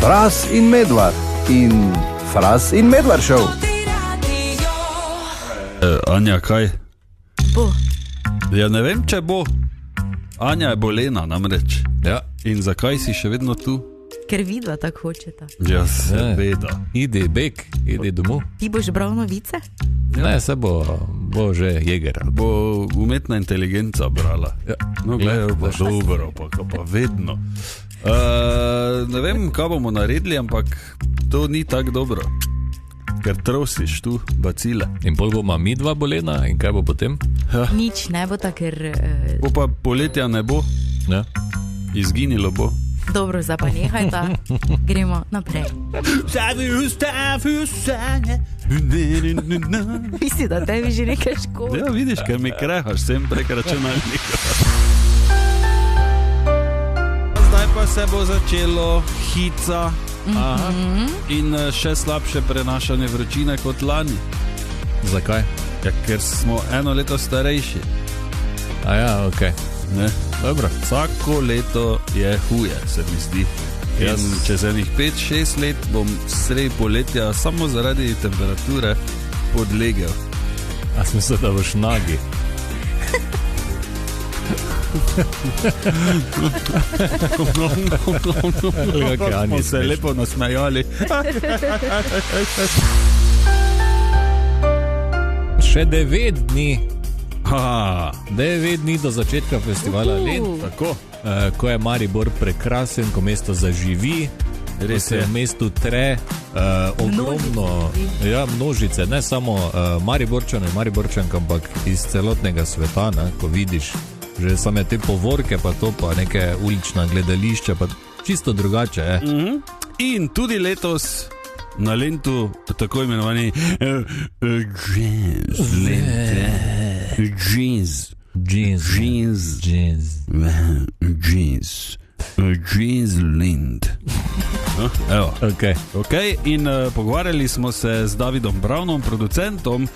Fras in Medvard in Fras in Medvard show. Anja, kaj? Bo. Ja, ne vem, če bo. Anja je bolena, namreč. Ja. In zakaj si še vedno tu? Ker vidva tako hočeta. Ja, seveda. Idi bek, idi domov. Ti boš bral novice? Ne, se bo že jeger. Bo umetna inteligenca brala. Ja. No, gledaj, pa dobro, pa vedno. Ne vem, kaj bomo naredili, ampak to ni tako dobro. Ker trosiš tu bacile. In pol bo midva bolena in kaj bo potem? Ja. Nič ne bo tako, ker... Bo pa poletja ne bo, Ja. izginilo bo. Dobro, zdaj pa nehaj ta. Gremo naprej. Misli, da tebi že nekaj škodi. Ja, vidiš, ker mi krehaš sem prek računalnika. Zdaj pa se bo začelo hica. Aha. In še slabše prenašanje vročine kot lani. Zakaj? Ja, ker smo eno leto starejši. A ja, okej. Ne? Dobro. Vsako leto je huje, se mi zdi. In čez enih 5-6 let bom sredi poletja samo zaradi temperature podlegel. A smisel, da boš nagi? Smo se lepo nasmejali. Še 9 dni. Ha, 9 dni do začetka festivala Lent, tako. ko je Maribor prekrasen, ko mesto zaživi, Res se je. v mestu tre ogromno, množice, ne samo Mariborčane in Mariborčank, ampak iz celotnega sveta, ne, ko vidiš že same te povorke, pa to, pa neke ulična gledališča, pa čisto drugače je. In tudi letos na Lentu tako imenovani Jeans Lent. Evo. Okay. In pogovarjali smo se z Davidom Brownom, producentom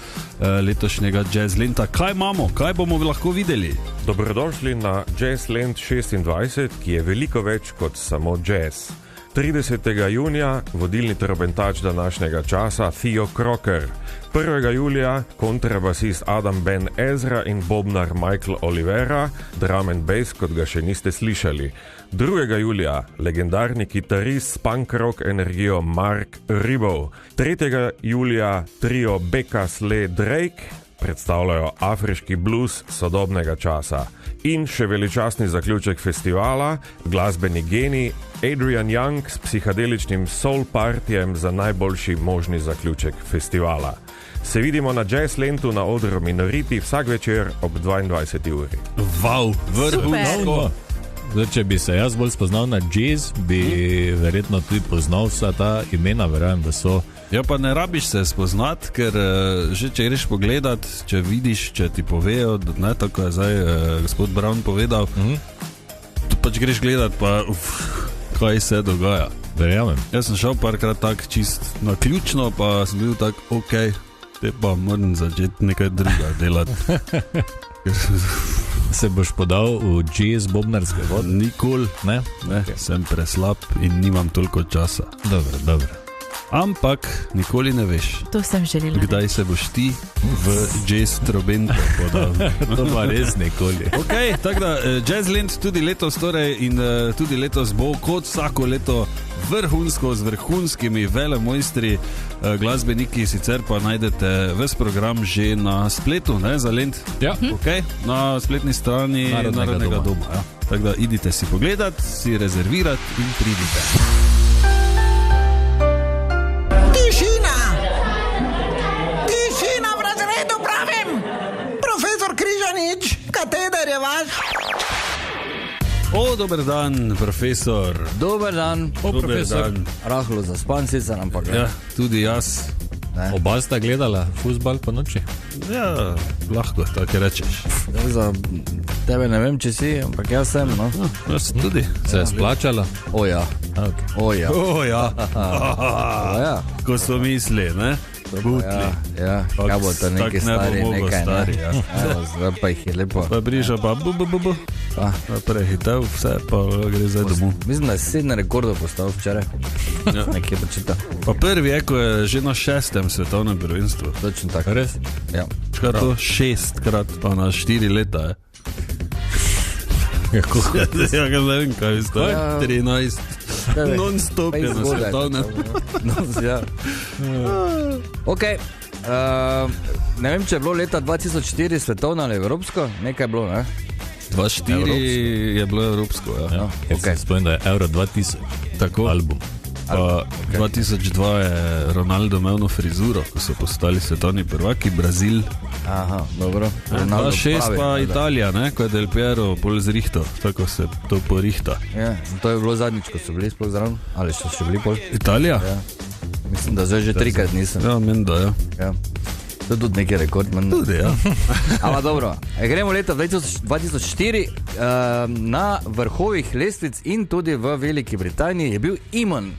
letošnjega Jazz Lenta. Kaj imamo, kaj bomo lahko videli? Dobrodošli na Jazz Lent 26, ki je veliko več kot samo jazz. 30. junija vodilni trobentač današnjega časa Theo Crocker, 1. julija kontrabasist Adam Ben Ezra in bobnar Michael Olivera, drum and bass, kot ga še niste slišali. 2. julija legendarni kitarist s punk rock energijo Mark Ribot. 3. julija trio Becca Slay Drake predstavljajo afriški blues sodobnega časa. In še veličastni zaključek festivala, glasbeni genij Adrian Young s psihadeličnim soul partijem za najboljši možni zaključek festivala. Se vidimo na Jazz Lentu na odru Minority vsak večer ob 22. uri. Wow, vrhunsko. Zdaj, če bi se jaz bolj spoznal na jazz, bi verjetno tudi poznal vsa ta imena, verjamem, da so. Ja, pa ne rabiš se spoznati, ker že če greš pogledat, če vidiš, če ti povejo, ne, tako je zdaj gospod Brown povedal, tu pač greš gledat, pa kaj se dogaja. Verjamem. Jaz sem šel parkrat tak čist naključno, pa sem bil tak, okej, te pa moram začeti nekaj druga delati. Se boš podal v jazz bobnarske vode? Nikoli, Ne? okay. Sem preslab in nimam toliko časa. Dobro. Ampak nikoli ne veš, To sem želela. kdaj se boš ti v jazz trobento podal. To pa res nikoli. Ok, tako da Jazz Lent tudi letos torej in tudi letos bo kot vsako leto vrhunsko z vrhunskimi velemojstri, glasbeniki, sicer pa najdete ves program že na spletu, ne, za Lent. Ja. Okay, na spletni strani Narodnega doma. Ja. Tako da idite si pogledat, si rezervirati in pridite. Tišina v razredu, pravim! Profesor Križanič, kateder je vaš? O, dober dan, profesor. Dober dan, Dober profesor. dan. rahlo zaspan sicer, ampak Ja, tudi jaz. Oba sta gledala fuzbal po noči? Ja, lahko tako rečeš. za tebe ne vem, če si, ampak jaz sem, no. Jaz tudi. Se je splačala? O ja, Okay. o ja. O ja. O ja. Ko so misli, ne? Butli. Ja, Faks, kaj bo to neki tak ne bo stari, mogel nekaj, stari, ne? ja. Evo, zdaj pa jih je lepo. Pa briža pa bu. Prehitev vse, pa gre zdaj domov. Mislim, da je 7 rekordov postavil včeraj. Nekje počita. Pa prvi je, ko je že na 6. svetovnem prvenstvu. Točno tako. Res? Ja. Škaj to 6-krat, pa na 4 leta je. Ja, ga ne vem, kaj je to. 13. Non-stop je na svetovnem. Ja. Ok. Ne vem, če je bilo leta 2004 svetovno ali evropsko. Nekaj je bilo, ne? 2004 je bilo evropsko, ja. No, Okay. Spomnim, da je Euro 2000 Tako. album. Pa 2002 je Ronaldo imel no frizuro, ko so postali svetovni prvaki, Brazil. Aha, dobro. Ronaldo 2006 pravi, pa da. Italija, ne, ko je Del Piero bolj zrihto, tako se to porihta. Ja, in to je bilo zadnjič, ko so bili sploh zraven. Ali so še bili pol? Italija? Ja. Mislim, da zdaj že 3-krat nisem. Ja, menda, ja. Ja. To je tudi neki rekord. Tudi, ja. Ampak dobro, gremo leta 2004. Na vrhovih lestvic in tudi v Veliki Britaniji je bil Eamon.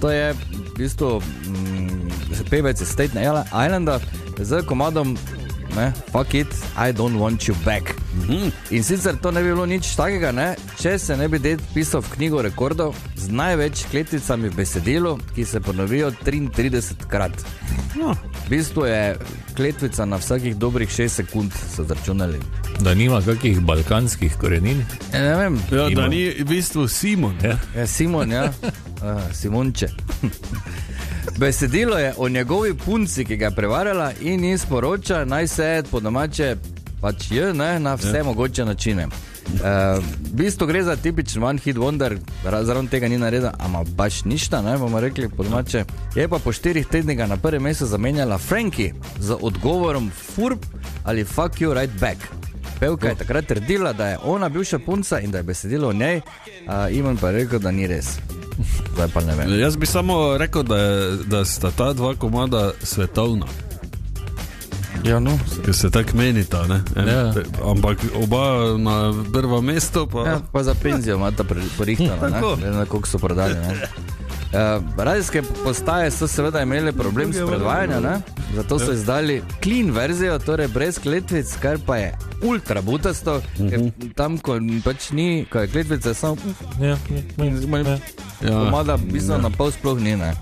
To je v bistvu pevec iz Staten Islanda z komadom Fuck it, I don't want you back. In sicer to ne bi bilo nič takega, ne? Če se ne bi Dead pisal v knjigo rekordov z največ kletvicami v besedilu, ki se ponovijo 33 krat. V bistvu je kletvica na vsakih dobrih 6 sekund, so zračunali. Da nima kakih balkanskih korenin. Ne vem. Ja, da ni v bistvu Simon. Ja. Ja, Simon, ja. Simonče. Besedilo je o njegovi punci, ki ga je prevarjala in ji sporoča, naj se po domače pač je, ne, na vse mogoče načine. V bistvu gre za tipičen one hit wonder, zraven tega ni naredil, ama baš ništa, ne, bomo rekli po domače. Je pa po 4 tednih na prvem mestu zamenjala Frankie z odgovorom furb ali fuck you right back. Pevka je takrat trdila, da je ona bivša punca in da je besedilo o njej, Iman pa je rekel, da ni res. Zdaj pa ne vem. Jaz bi samo rekel, da sta ta dva komada svetovna. Ja, no. Ker se tako menita, ne? Ja. Ampak oba na prvo mesto pa... Ja, pa za penzijo imata porihtano, ne? Ne, koliko so prodali, ne? Radijske postaje so seveda imeli problem s predvajanjem, ne? Zato so izdali clean verzijo, torej brez kletvic, kar pa je ultra butasto, ker tam, ko pač ni, ko je kletvica, samo komada v bistvu na pol sploh ni, ne?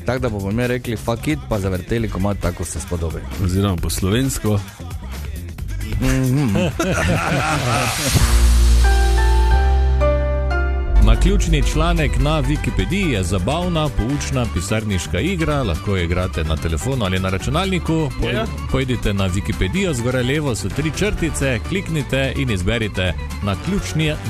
Tako da bomo mi rekli fuck it, pa zavrteli komad tako se spodobi. Oziroma po slovensko. Naključni članek na Wikipediji je zabavna, poučna pisarniška igra, lahko jo igrate na telefonu ali na računalniku. Pojdite na Wikipedijo, zgoraj levo so 3 črtice, kliknite in izberite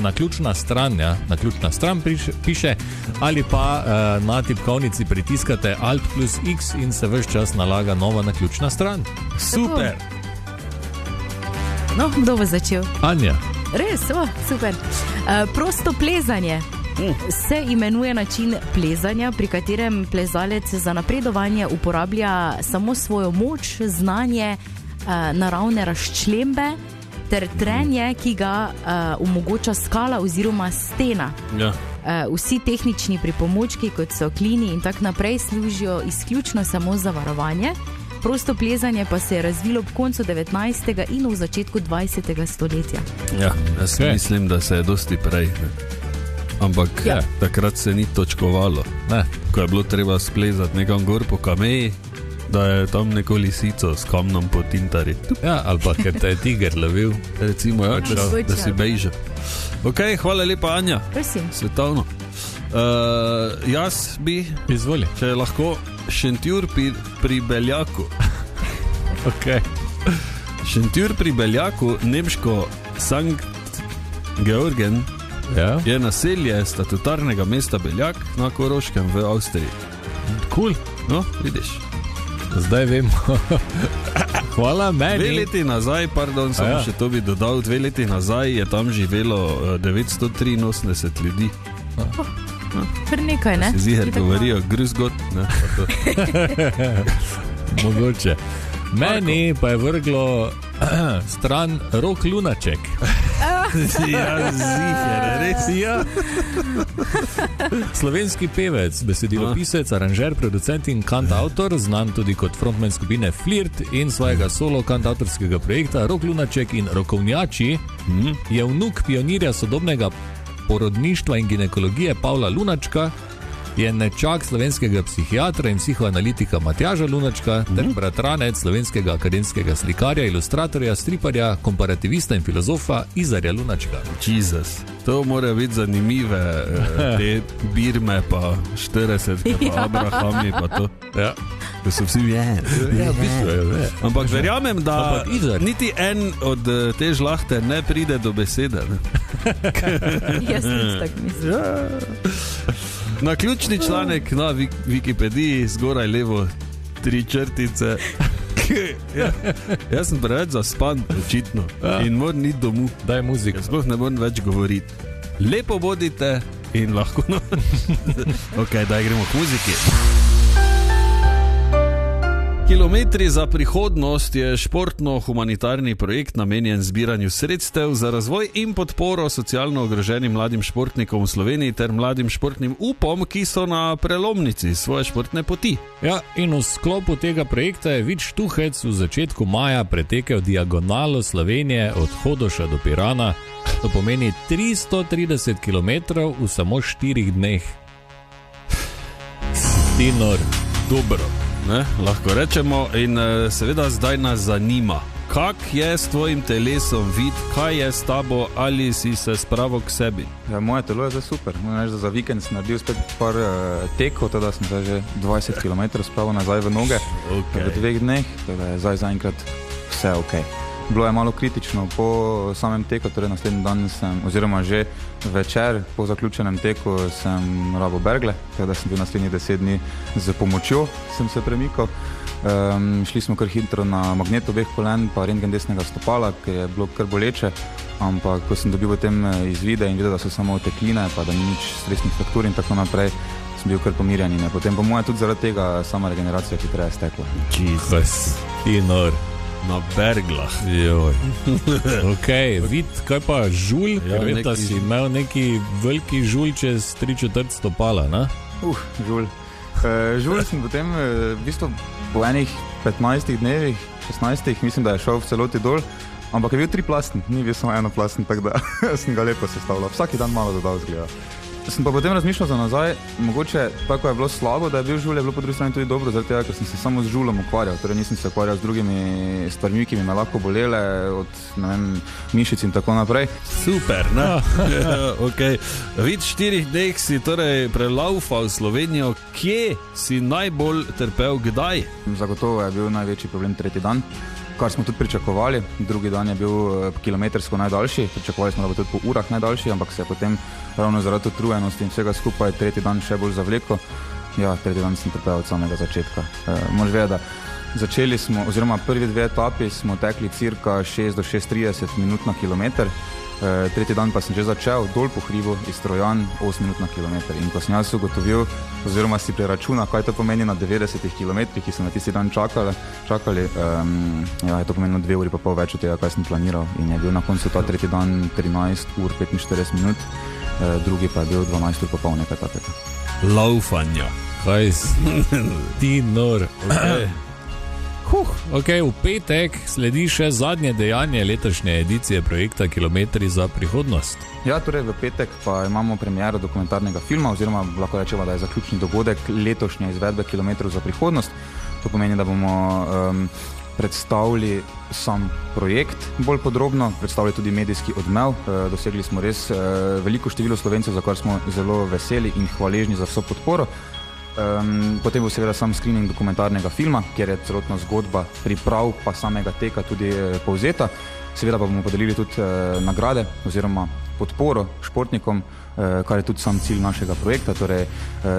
naključna stran, ja, naključna stran piše, ali pa na tipkovnici pritiskate Alt plus X in se ves čas nalaga nova naključna stran. Super! No, kdo bo začel? Anja. Res, super. Prosto plezanje se imenuje način plezanja, pri katerem plezalec za napredovanje uporablja samo svojo moč, znanje, naravne razčlembe ter trenje, ki ga omogoča skala oziroma stena. Ja. Vsi tehnični pripomočki, kot so klini in tak naprej, služijo izključno samo za varovanje. Prosto plezanje pa se je razvilo ob koncu 19. in v začetku 20. stoletja. Ja, jaz mislim, da se je dosti prej. Ne? Ampak takrat se ni točkovalo. Ne. Ko je bilo treba splezati nekam gor po kameji, da je tam neko lisico s kamnom po tintari. Ja, ali pa ker te je tiger lovil. Recimo, ja, da si bejžal. Ok, hvala lepa, Anja. Prosim. Svetovno. Jaz bi, Izvoli. če lahko, Šentjur pri Beljaku. Okay. Šentjur pri Beljaku, nemško Sankt Georgen, je naselje statutarnega mesta Beljak na Koroškem v Avstriji. Cool. No, vidiš. Zdaj vemo. Hvala meni. 2 leti nazaj, samo še to bi dodal, 2 leti nazaj je tam živelo 983 ljudi. Kar nekaj, ne? Se ziher govorijo, gruzgot, ne? Mogoče. Meni pa je vrglo stran Rok Lunaček. Ja, ziher, res. Ja. Slovenski pevec, besedilopisec, aranžer, producent in kantautor, znan tudi kot frontman skupine Flirt in svojega solo kantautorskega projekta Rok Lunaček in Rokovnjači, je vnuk pionirja sodobnega porodništva in ginekologije Pavla Lunačka, je nečak slovenskega psihiatra in psihoanalitika Matjaža Lunačka ter bratranec slovenskega akademskega slikarja, ilustratorja, striparja, komparativista in filozofa Izarja Lunačka. Jezus, to mora biti zanimive, te Birme pa 40, pa Abrahami pa to. Ja. To so vsi Ja, v bistvu je. Ampak verjamem, da Ampak Izar. niti en od te žlahte ne pride do besede. Ne? Jaz nič tak mislim. Na ključni članek na Wikipediji, zgoraj levo 3 črtice. Ja, jaz sem preveč zaspan, očitno. In moram iti domov. Daj muziko. Sploh ne morem več govoriti. Lepo bodite in lahko. Ok, daj gremo k muziki. Kilometri za prihodnost je športno-humanitarni projekt namenjen zbiranju sredstev za razvoj in podporo socialno ogroženim mladim športnikom v Sloveniji ter mladim športnim upom, ki so na prelomnici svoje športne poti. Ja, in v sklopu tega projekta je Vid Štuhec v začetku maja pretekel diagonalo Slovenije od Hodoša do Pirana. To pomeni 330 km v samo 4 dneh. Dinor, dobro. Ne, lahko rečemo in seveda zdaj nas zanima, kak je s tvojim telesom, Vid, kaj je s tabo, ali si se spravil k sebi? Ja, moje telo je zdaj super. Moram reči, da za vikend sem naredil spet par tekov, teda sem zdaj že 20 km spravil nazaj v noge v 2 dneh, teda je zdaj zaenkrat vse ok. Bilo je malo kritično po samem teku, torej naslednji dan sem, oziroma že večer po zaključenem teku sem rabo bergle, tako da sem bil naslednjih 10 dni z pomočjo, sem se premikal. Šli smo kar hitro na magnet obeh kolen, pa rentgen desnega stopala, ki je bilo kar boleče, ampak ko sem dobil potem izvide in videl, da so samo tekline, pa da ni nič stresnih fraktur in tako naprej, sem bil kar pomirjen in je potem po moje tudi zaradi tega sama regeneracija hitreje stekla. Jezus, Dinor. Na berglah. Joj. Ok, Vid, kaj pa žulj? Ja, Vem, da neki- si imel neki veliki žulj čez 3/4 stopala, ne? Žulj. Žulj sem potem v bistvu po enih 15 dnevih, 16, mislim, da je šel v celoti dol, ampak je bil 3-plasten, ni bil samo enoplasten, tako da sem ga lepo sestavljal. Vsaki dan malo dodal zgleda. Sem pa potem razmišljal za nazaj, mogoče tako je bilo slabo, da je bil žulj, je bilo po drugi strani tudi dobro, zaradi tega, ker sem se samo z žuljom ukvarjal, torej nisem se ukvarjal z drugimi stvarmi, ki bi me lahko bolele, od ne vem, mišic in tako naprej. Super, ne? Okay. Vid, 4 dneh si torej prelaufal Slovenijo, kje si najbolj trpel, kdaj? Zagotovo je bil največji problem 3. dan, kar smo tudi pričakovali. Drugi dan je bil kilometrsko najdaljši, pričakovali smo, da bo tudi po urah najdaljši, ampak se je potem ravno zaradi utrujenosti in vsega skupaj 3. dan še bolj zavlekel. Ja, 3. dan sem trpel od samega začetka. Moraš vedeti, da začeli smo, oziroma prvi 2 etapi smo tekli cirka 6 do 6:30 minut na kilometr. 3. dan pa sem že začel dol po hribu iz Trojan 8 minut na kilometr. In ko sem jaz ugotovil, oziroma si preračunal, kaj to pomeni na 90 kilometrih, ki so na tisti dan čakali, ja, je to pomenilo 2 uri pa pol več od tega, kaj sem planiral. In je bil na koncu ta 3. dan 13 ur 45 minut, drugi pa je bil 12 ur pa pol nekaj takega. Laufanja. Kaj si? Dinor. Okay. Ok, v petek sledi še zadnje dejanje letošnje edicije projekta Kilometri za prihodnost. Ja, torej v petek pa imamo premiero dokumentarnega filma, oziroma lahko rečemo, da je zaključni dogodek letošnje izvedbe Kilometrov za prihodnost. To pomeni, da bomo predstavili sam projekt bolj podrobno, predstavili tudi medijski odmev. Dosegli smo res veliko število Slovencev, za kar smo zelo veseli in hvaležni za vso podporo. Potem bo seveda sam screening dokumentarnega filma, kjer je celotna zgodba priprav pa samega teka tudi povzeta. Seveda pa bomo podelili tudi nagrade oziroma podporo športnikom, kar je tudi sam cilj našega projekta, torej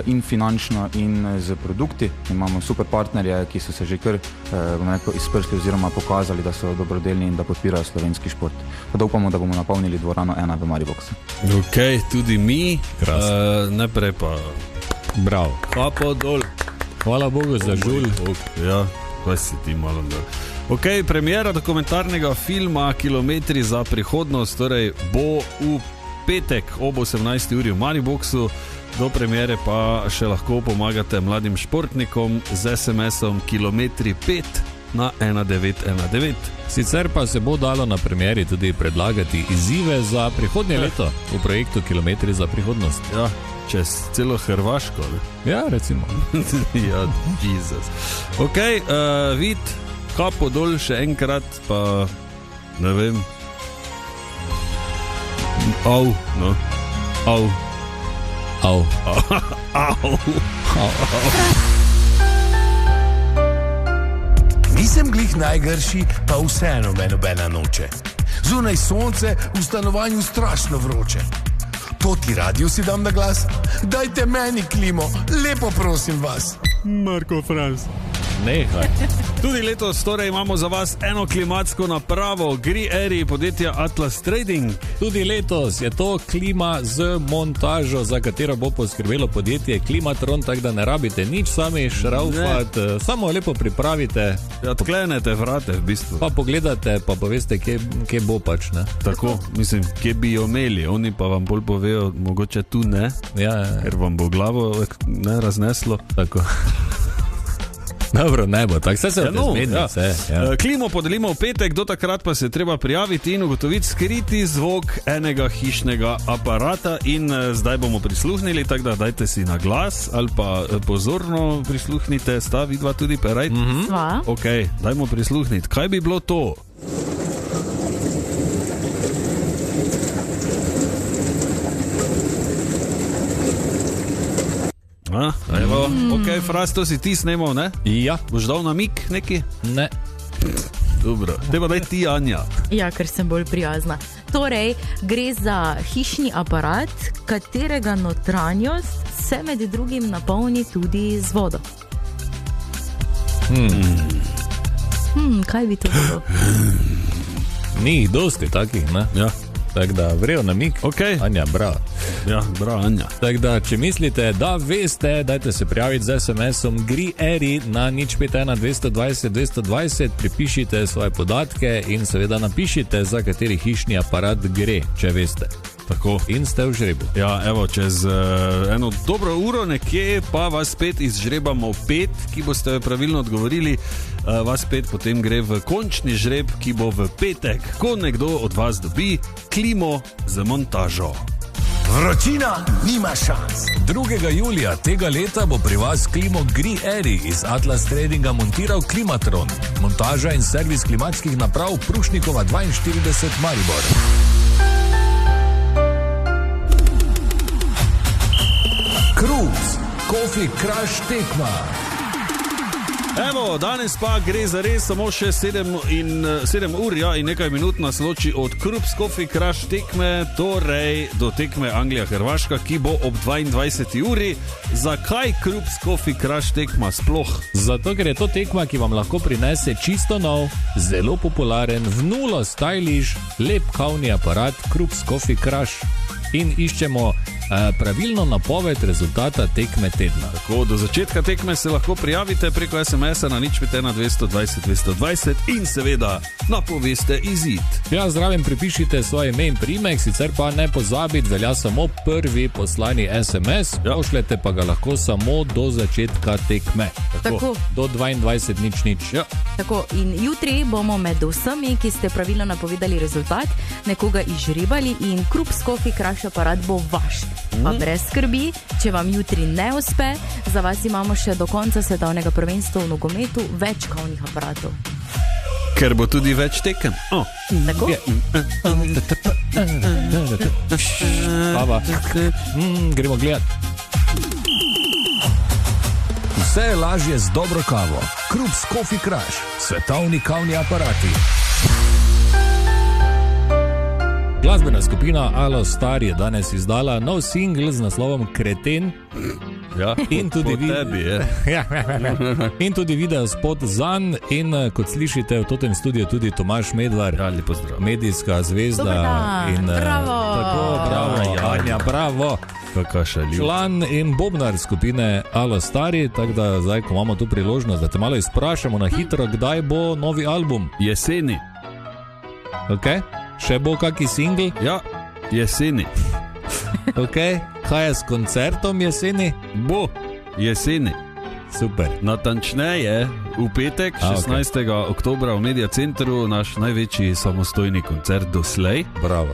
in finančno in z produkti. Imamo super partnerje, ki so se že kar izprskli oziroma pokazali, da so dobrodelni in da podpirajo slovenski šport. Pa da upamo, da bomo napolnili dvorano 1 v Mariboku. Ok, tudi mi. Najprej pa Bravo. kapo dol. Hvala Bogu za žulj. Ja, kaj si ti malo dol. Ok, premiera dokumentarnega filma Kilometri za prihodnost, torej bo v petek ob 18. uri v Mariboxu. Do premiere pa še lahko pomagate mladim športnikom z SMS-om Kilometri 5 na 1919. Sicer pa se bo dalo na premieri tudi predlagati izzive za prihodnje leto v projektu Kilometri za prihodnost. Ja, čez celo Hrvaško. Ne? Ja, recimo. Ja, Jezus. Ok, vid, kapo dol še enkrat, pa ne vem. Au, no. Au. Au. Au. Nisem glih najgrši, pa vseeno me nobena noče. Zunaj sonce, v stanovanju strašno vroče. To ti radio si dam na glas? Dajte meni klimo, lepo prosim vas. Marko Franz. Nehaj. Tudi letos torej imamo za vas eno klimatsko napravo Gree-Eri podjetja Atlas Trading. Tudi letos je to klima z montažo, za katero bo poskrbelo podjetje Klimatron, tako da ne rabite nič sami šraufati, samo lepo pripravite. Ja, odklenete vrate v bistvu. Pa pogledate, pa poveste, kje bo pač, ne? Tako, mislim, kje bi jo imeli, oni pa vam bolj povejo, mogoče tu ne, Ja. ker vam bo glavo ne razneslo. Tako. Dobro, ne bo, tako se zmeni, ja. vse. Ja. Klimo podelimo v petek, do takrat pa se treba prijaviti in ugotoviti skriti zvok enega hišnega aparata in zdaj bomo prisluhnili, tako da dajte si na glas ali pa pozorno prisluhnite, sta vidva tudi peraj. Sva. Ok, dajmo prisluhniti, kaj bi bilo to? Evo, ok, Fras, to si ti snemal, ne? Ja. Boš dal namik neki? Ne. Dobro, te pa daj ti, Anja. Ja, ker sem bolj prijazna. Torej, gre za hišni aparat, katerega notranjost se med drugim napolni tudi z vodo. Kaj bi to bilo? Ni jih dosti takih, ne? Ja. Tako da vrejo namik. Ok. Anja, bravo. Ja, bravo, Anja. Tako da, če mislite, da veste, dajte se prijaviti z SMS-om Gree-Eri na 051 220 220, pripišite svoje podatke in seveda napišite, za kateri hišni aparat gre, če veste. Tako. In ste v žrebu. Ja, evo, čez eno dobro uro nekje pa vas spet izžrebamo 5, ki boste pravilno odgovorili. Vas spet potem gre v končni žreb, ki bo v petek, ko nekdo od vas dobi klimo z montažo. Vročina nima šans. 2. julija tega leta bo pri vas klimo Gree-Eri iz Atlas Tradinga montiral Klimatron. Montaža in servis klimatskih naprav Prušnikova 42 Maribor. Cruise, Coffee Crush tekma. Evo, danes pa gre za res samo še 7 ur in nekaj minut nas loči od Krups Coffee Crush tekme, torej do tekme Anglija-Hrvaška, ki bo ob 22. uri. Zakaj Krups Coffee Crush tekma sploh? Zato, ker je to tekma, ki vam lahko prinese čisto nov, zelo popularen, v nulo stylish, lep kavni aparat Krups Coffee Crush in iščemo pravilno napoved rezultata tekme tedna. Tako, do začetka tekme se lahko prijavite preko SMS-a na 051 220 220 in seveda napoveste izid. Ja, zraven pripišite svoje ime in priimek, sicer pa ne pozabiti, velja samo prvi poslani SMS, pošljete pa ga lahko samo do začetka tekme. Tako. Do 22.00. Ja. Tako, in jutri bomo med vsemi, ki ste pravilno napovedali rezultat, nekoga izžrebali in Krups Coffee Crush aparat bo vaš. Pa brez skrbi, če vam jutri ne uspe, za vas imamo še do konca svetovnega prvenstva v nogometu več kavnih aparatov. Ker bo tudi več tekem. Tako? Baba. Gremo gledat. Vse je lažje z dobro kavo. Krups Coffee Crush, svetovni kavni aparati. Glasbena skupina Alo Star je danes izdala nov singl z naslovom Kreten. Ja, in tudi tebi je. In tudi video spot zanj in kot slišite v totem studiu tudi Tomaž Medvar, ja, lepo zdrav, medijska zvezda. In bravo. Tako, bravo, ja, Anja, bravo. Kaka šaljiv. Član in bobnar skupine Alo Stari, tako da zdaj, ko imamo tu priložnost, da te malo izprašamo na hitro, kdaj bo novi album? Jeseni. Ok, še bo kaki singl? Ja, jeseni. Ok, kaj je s koncertom jeseni? Bo jeseni. Super. Natančneje, v petek, 16. oktobra v Media Centru, naš največji samostojni koncert doslej. Bravo.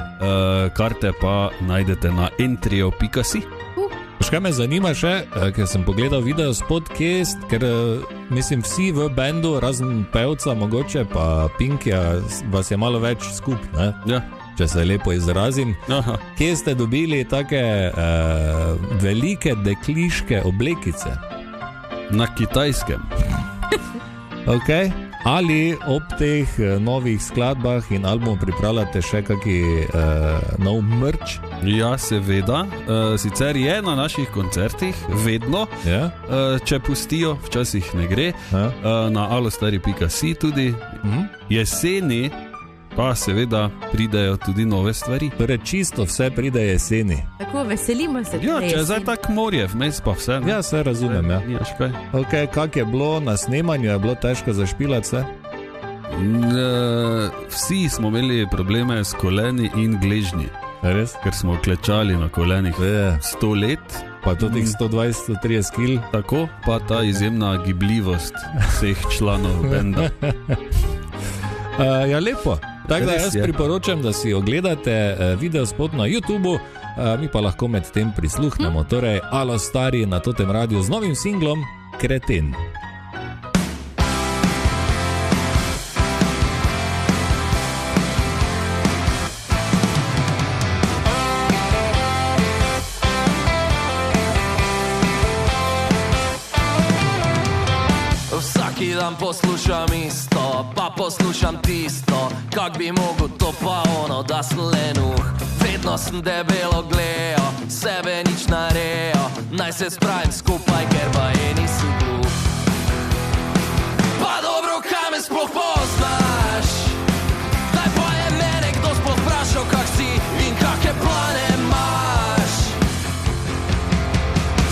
Karte pa najdete na entrio.si. Kaj me zanima še, ker sem pogledal video spod Kest, ker mislim vsi v bendu, razen pevca mogoče, pa Pinkja, vas je malo več skup, ne? Ja. Če se lepo izrazim. Aha. Kje ste dobili take velike dekliške oblekice? Na Kitajskem. Ok. Ali ob teh novih skladbah in albumu pripravljate še kaki nov merch? Ja, seveda. Sicer je na naših koncertih, vedno, če pustijo, včasih ne gre. Na alostari.si tudi. Jeseni pa seveda pridejo tudi nove stvari. Torej čisto vse pride jeseni. Tako, veselimo se. Ja, če je zdaj tak morje, vmes pa vse. Ja, vse razumem, ja. Nimaš kaj. Ok, kak je bilo na snemanju, je bilo težko zašpilati se? Vsi smo imeli probleme s koleni in gležnji. Res? Ker smo klečali na kolenih 100 let. Pa tudi 120-130 kil. Tako, pa ta izjemna gibljivost vseh članov benda. Ja, lepo. Tako da jaz priporočam, da si ogledate video spot na YouTubeu, mi pa lahko med tem prisluhnemo. Torej, Alo Stari na Totem Radiu z novim singlom Kreten. Vsaki dan poslušam isto, pa poslušam tisto, kak bi mogel to pa ono, da sem lenuh. Vedno sem debelo gledal, sebe nič narejo, naj se spravim skupaj, ker pa nisem glup. Pa dobro, kaj me sploh poznaš? Daj pa je mene, kdo sploh vprašal, kak si in kakve plane imaš?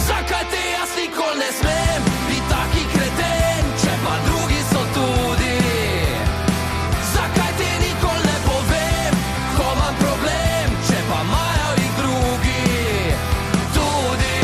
Zakaj te jaz nikoli ne smem biti taki kreten, če pa drugi so tudi? Zakaj ti nikoli ne povem, ko imam problem, če pa imajo jih drugi tudi?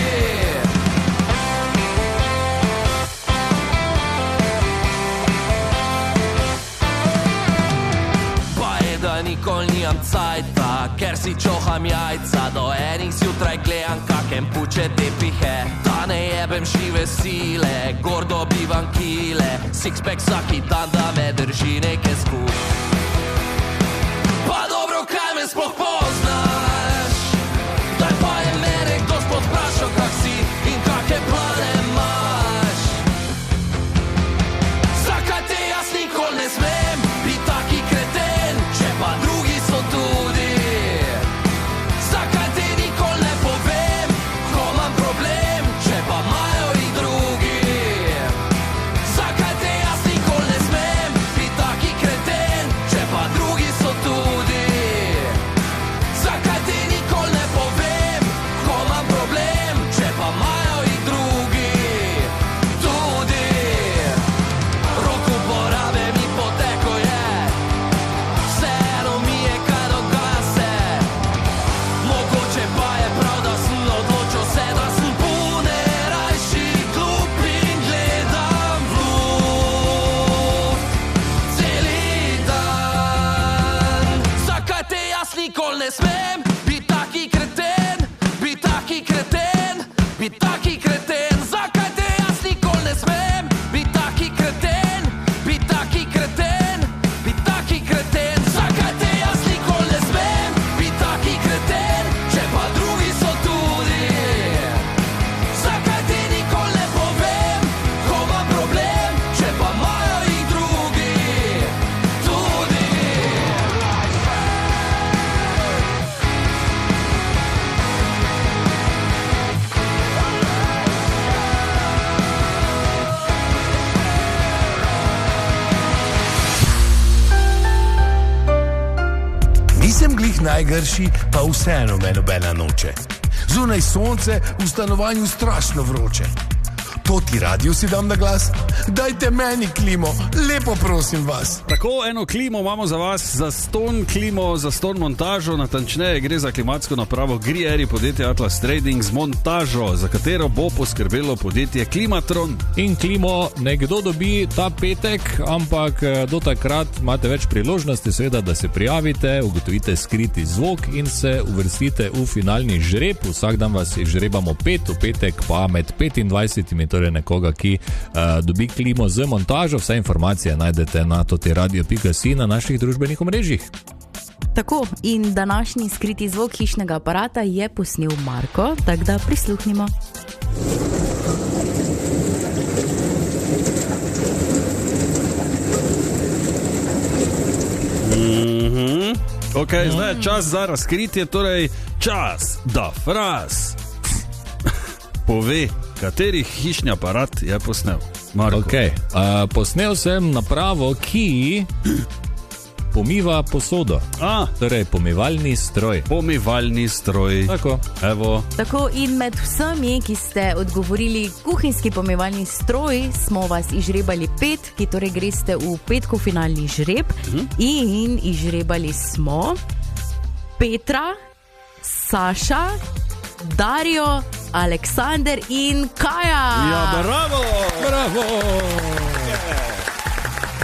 Pa je, da nikoli nimam cajta, ker si čoham jajca, do enih zjutraj gledam, kakem puče tepihe. Da ne jebem žive sile, gor dobivam kile, sixpack vsaki dan, da me drži nekaj skup. Pa dobro, kaj me sploh poznaš? Daj pa je mene, kdo sploh vprašal, kak si in kakve plane imaš? Zakaj te jaz nikoli ne smem biti taki kreten, če pa drugi so tudi? Zakaj te nikoli ne povem, ko imam problem, če pa imajo jih drugi? Zakaj te jaz nikoli ne smem biti taki kreten, če pa drugi so tudi? Zakaj te nikoli ne povem, ko imam problem, če pa imajo jih drugi tudi? Rok uporabe mi poteko je, vseeno mi je, kaj dogaja se. Mogoče pa je prav, da sem odločil se, da sem pune rajši klub in gledam v luft celi dan. Zakaj te jaz nikoli ne smem biti taki kreten, biti taki kreten, biti taki kreten? Zakaj te jaz nikoli ne smem biti taki kreten, biti taki kreten, biti taki kreten? Zakaj te jaz nikoli ne smem biti taki kreten, če pa drugi so tudi? Zakaj ti nikoli ne povem, ko imam problem, če pa imajo jih drugi tudi? Nisem glih najgrši, pa vseeno me nobena noče. Zunaj sonce, v stanovanju strašno vroče. To ti radio si dam na glas? Dajte meni klimo, lepo prosim vas. Tako, eno klimo imamo za vas, za ston klimo, za ston montažo, natančneje gre za klimatsko napravo GreenEri podjetje Atlas Trading z montažo, za katero bo poskrbelo podjetje Klimatron. In klimo nekdo dobi ta petek, ampak do takrat imate več priložnosti, seveda, da se prijavite, ugotovite skriti zvok in se uvrstite v finalni žreb. Vsak dan vas žrebamo 5, v petek pa med 25, torej nekoga, ki dobi klimo z montažo. Vse informacije najdete na totiradio.si na naših družbenih omrežjih. Tako, in današnji skriti zvok hišnega aparata je posnel Marko, tako da prisluhnimo. Ok, zdaj je čas za razkritje, torej čas, da Fras pove, kateri hišni aparat je posnel. Marko. Okay. Posnel sem napravo, ki pomiva posodo. Torej, pomivalni stroj. Pomivalni stroj. Tako. Evo. Tako, in med vsemi, ki ste odgovorili kuhinjski pomivalni stroj, smo vas izžrebali 5, ki torej greste v petkov finalni žreb. In izžrebali smo Petra, Saša, Dario, Aleksander in Kaja. Ja, bravo! Bravo!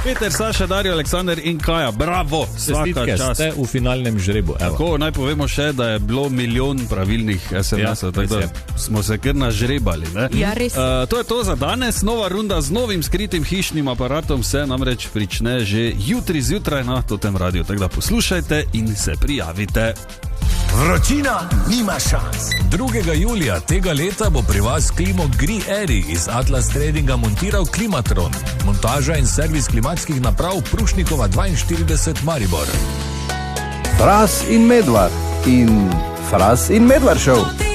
Peter, Saša, Dario, Aleksander in Kaja, bravo! Čestitke, ste v finalnem žrebu. Evo. Tako, naj povemo še, da je bilo milijon pravilnih SMS-ov, tako da smo se kar nažrebali. Ne? Ja, res. To je to za danes. Nova runda z novim skritim hišnim aparatom se namreč prične že jutri zjutraj na Totem Radiu. Tako da poslušajte in se prijavite. Vročina nima šans. 2. julija tega leta bo pri vas klimo GreenEri iz Atlas Tradinga montiral Klimatron. Montaža in servis klimatskih naprav Prušnikova 42 Maribor. Fras in Medvard in Fras in Medvard Show.